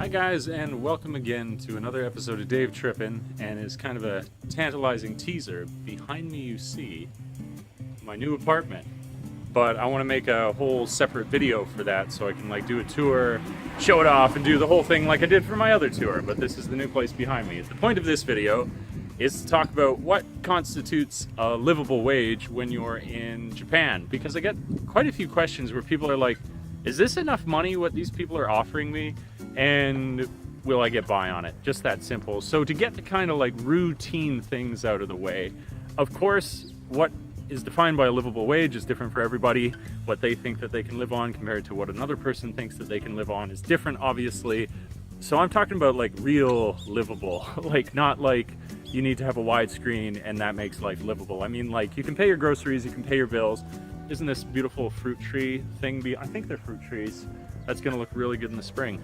Hi guys, and welcome again to another episode of Dave Trippin', and it's kind of a tantalizing teaser. Behind me you see my new apartment, but I want to make a whole separate video for that so I can do a tour, show it off, and do the whole thing like I did for my other tour. But this is the new place behind me. The point of this video is to talk about what constitutes a livable wage when you're in Japan, because I get quite a few questions where people are like, is this enough money what these people are offering me, and will I get by on it? Just that simple. So to get the kind of routine things out of the way, of course what is defined by a livable wage is different for everybody. What they think that they can live on compared to what another person thinks that they can live on is different, obviously. So I'm talking about real livable, not you need to have a widescreen and that makes life livable. I mean, you can pay your groceries, you can pay your bills. Isn't this beautiful fruit tree thing? I think they're fruit trees. That's gonna look really good in the spring.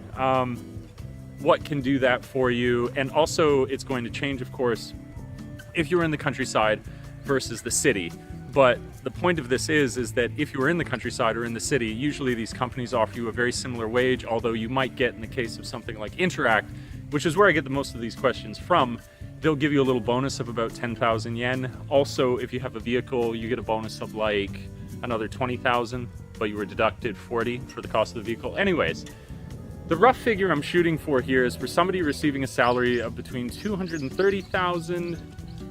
What can do that for you? And also it's going to change, of course, if you're in the countryside versus the city. But the point of this is that if you are in the countryside or in the city, usually these companies offer you a very similar wage, although you might get, in the case of something like Interact, which is where I get the most of these questions from, they'll give you a little bonus of about 10,000 yen. Also, if you have a vehicle, you get a bonus of another 20,000, but you were deducted 40 for the cost of the vehicle. Anyways, the rough figure I'm shooting for here is for somebody receiving a salary of between 230,000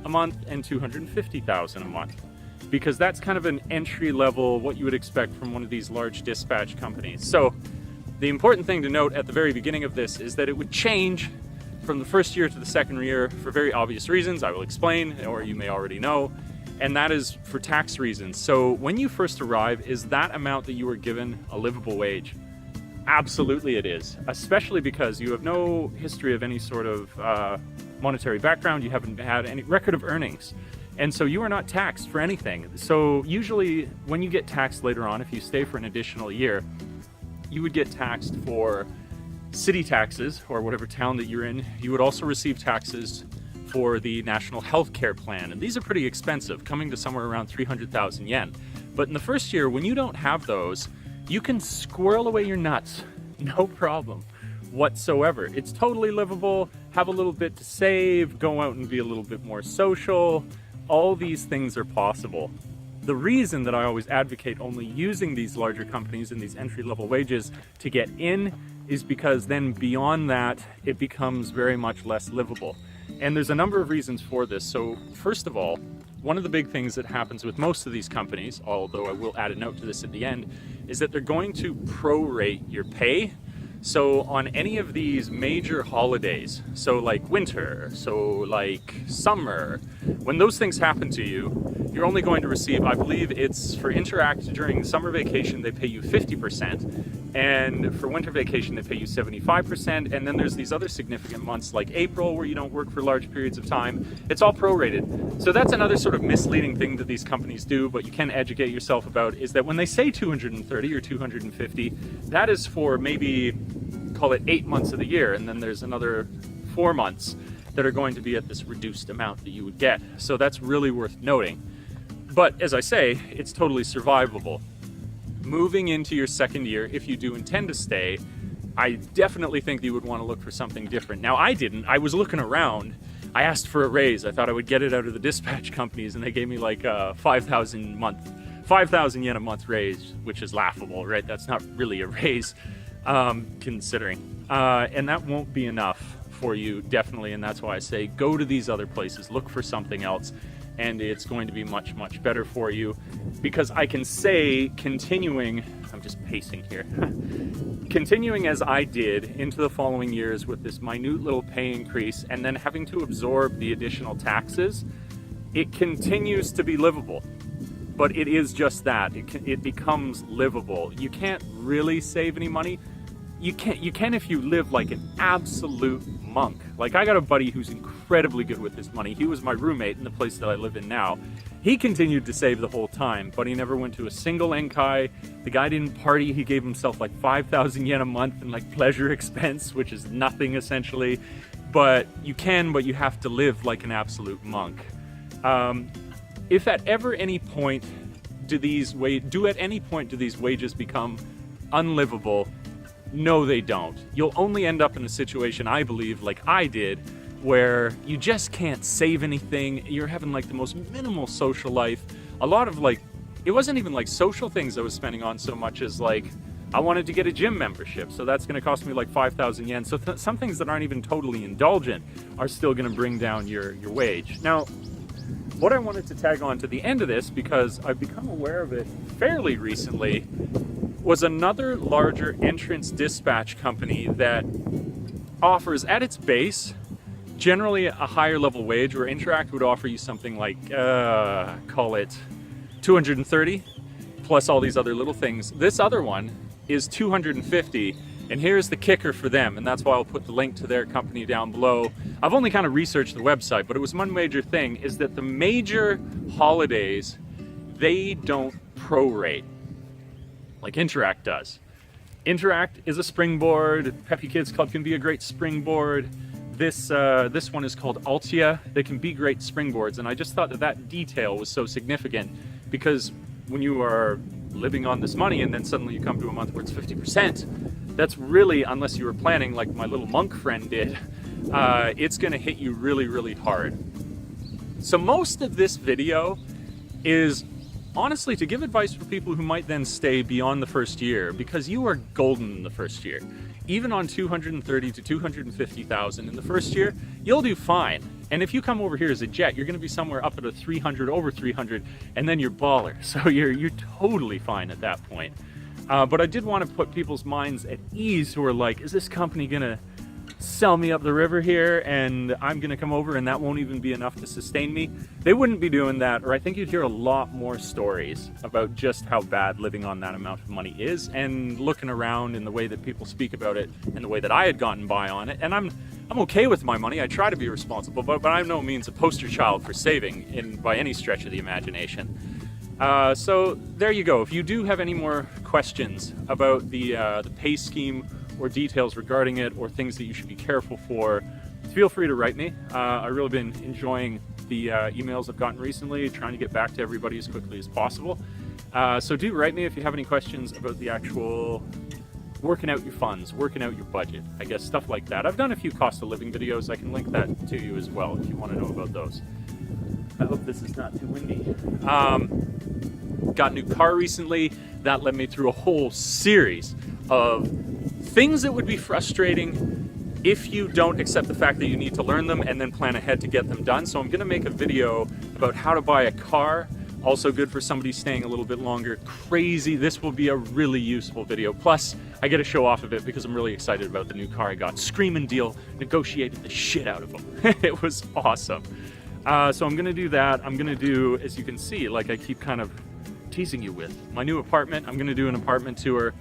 a month and 250,000 a month, because that's kind of an entry level, what you would expect from one of these large dispatch companies. So the important thing to note at the very beginning of this is that it would change from the first year to the second year for very obvious reasons I will explain, or you may already know. And that is for tax reasons. So when you first arrive, is that amount that you were given a livable wage? Absolutely it is, especially because you have no history of any sort of monetary background. You haven't had any record of earnings. And so you are not taxed for anything. So usually when you get taxed later on, if you stay for an additional year, you would get taxed for city taxes or whatever town that you're in. You would also receive taxes for the national health care plan. And these are pretty expensive, coming to somewhere around 300,000 yen. But in the first year, when you don't have those, you can squirrel away your nuts, no problem whatsoever. It's totally livable, have a little bit to save, go out and be a little bit more social. All these things are possible. The reason that I always advocate only using these larger companies and these entry-level wages to get in is because then beyond that, it becomes very much less livable. And there's a number of reasons for this. So first of all, one of the big things that happens with most of these companies, although I will add a note to this at the end, is that they're going to prorate your pay. So on any of these major holidays, so winter, so summer, when those things happen to you, you're only going to receive, I believe it's for Interact during summer vacation, they pay you 50%. And for winter vacation, they pay you 75%. And then there's these other significant months like April where you don't work for large periods of time. It's all prorated. So that's another sort of misleading thing that these companies do, but you can educate yourself about, is that when they say 230 or 250, that is for maybe, call it 8 months of the year. And then there's another 4 months that are going to be at this reduced amount that you would get. So that's really worth noting. But as I say, it's totally survivable. Moving into your second year, if you do intend to stay, I definitely think that you would want to look for something different. Now, I didn't. I was looking around. I asked for a raise. I thought I would get it out of the dispatch companies, and they gave me 5,000 yen a month raise, which is laughable, right? That's not really a raise, considering. And that won't be enough for you, definitely. And that's why I say go to these other places, look for something else. And it's going to be much, much better for you, because I can say continuing, I'm just pacing here, continuing as I did into the following years with this minute little pay increase and then having to absorb the additional taxes, it continues to be livable. But it is just that, it becomes livable. You can't really save any money. You can if you live like an absolute monk. I got a buddy who's incredibly good with his money. He was my roommate in the place that I live in now. He continued to save the whole time, but he never went to a single enkai. The guy didn't party. He gave himself 5,000 yen a month in pleasure expense, which is nothing essentially. But you have to live like an absolute monk. If at any point do these wages become unlivable, No, they don't. You'll only end up in a situation, I believe, like I did, where you just can't save anything. You're having like the most minimal social life. A lot of like, it wasn't even like social things I was spending on so much as like, I wanted to get a gym membership, so that's going to cost me like 5,000 yen. So some things that aren't even totally indulgent are still going to bring down your wage. Now, what I wanted to tag on to the end of this, because I've become aware of it fairly recently, was another larger entrance dispatch company that offers at its base generally a higher level wage, where Interact would offer you something like, call it 230 plus all these other little things. This other one is 250, and here's the kicker for them, and that's why I'll put the link to their company down below. I've only kind of researched the website, but it was one major thing, is that the major holidays, they don't prorate like Interact does. Interact is a springboard. Peppy Kids Club can be a great springboard. This one is called Altia. They can be great springboards, and I just thought that that detail was so significant, because when you are living on this money and then suddenly you come to a month where it's 50%, that's really, unless you were planning like my little monk friend did, it's gonna hit you really, really hard. So most of this video is honestly to give advice for people who might then stay beyond the first year, because you are golden in the first year. Even on 230 to 250,000 in the first year, you'll do fine. And if you come over here as a jet, you're gonna be somewhere up at a 300, over 300, and then you're baller. So you're totally fine at that point. But I did want to put people's minds at ease who are like, is this company gonna sell me up the river here and I'm gonna come over and that won't even be enough to sustain me? They wouldn't be doing that, or I think you'd hear a lot more stories about just how bad living on that amount of money is, and looking around in the way that people speak about it and the way that I had gotten by on it. And I'm okay with my money. I try to be responsible, but I'm no means a poster child for saving by any stretch of the imagination. So there you go. If you do have any more questions about the pay scheme or details regarding it, or things that you should be careful for, feel free to write me. I've really been enjoying the emails I've gotten recently, trying to get back to everybody as quickly as possible. So do write me if you have any questions about the actual working out your funds, working out your budget, I guess, stuff like that. I've done a few cost of living videos. I can link that to you as well if you want to know about those. I hope this is not too windy. Got a new car recently. That led me through a whole series of things that would be frustrating if you don't accept the fact that you need to learn them and then plan ahead to get them done. So I'm gonna make a video about how to buy a car. Also good for somebody staying a little bit longer. Crazy, this will be a really useful video. Plus, I get a show off of it because I'm really excited about the new car I got. Screaming deal, negotiated the shit out of them. It was awesome. So I'm gonna do that. I'm gonna do, as you can see, like I keep kind of teasing you with, my new apartment. I'm gonna do an apartment tour.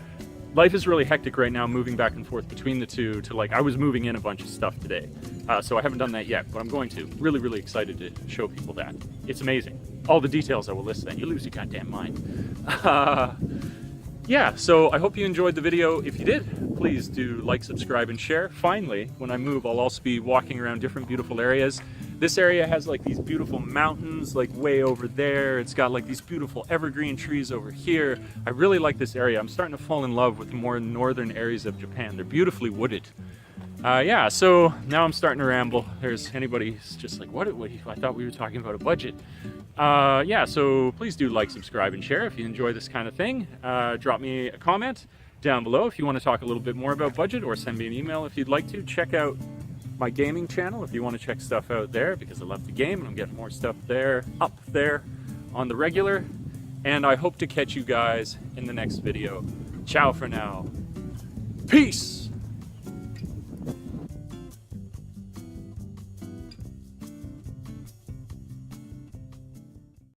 Life is really hectic right now, moving back and forth between the two to like, I was moving in a bunch of stuff today. So I haven't done that yet, but I'm going to. Really, really excited to show people that. It's amazing. All the details I will list then. You lose your goddamn mind. Yeah, so I hope you enjoyed the video. If you did, please do like, subscribe, and share. Finally, when I move, I'll also be walking around different beautiful areas. This area has like these beautiful mountains like way over there. It's got like these beautiful evergreen trees over here. I really like this area. I'm starting to fall in love with the more northern areas of Japan. They're beautifully wooded. Yeah, so now I'm starting to ramble. There's anybody who's just like, what? I thought we were talking about a budget. Yeah, so please do like, subscribe, and share if you enjoy this kind of thing. Drop me a comment down below if you want to talk a little bit more about budget, or send me an email if you'd like to. Check out my gaming channel if you want to check stuff out there, because I love the game and I'm getting more stuff there, up there on the regular. And I hope to catch you guys in the next video. Ciao for now. Peace!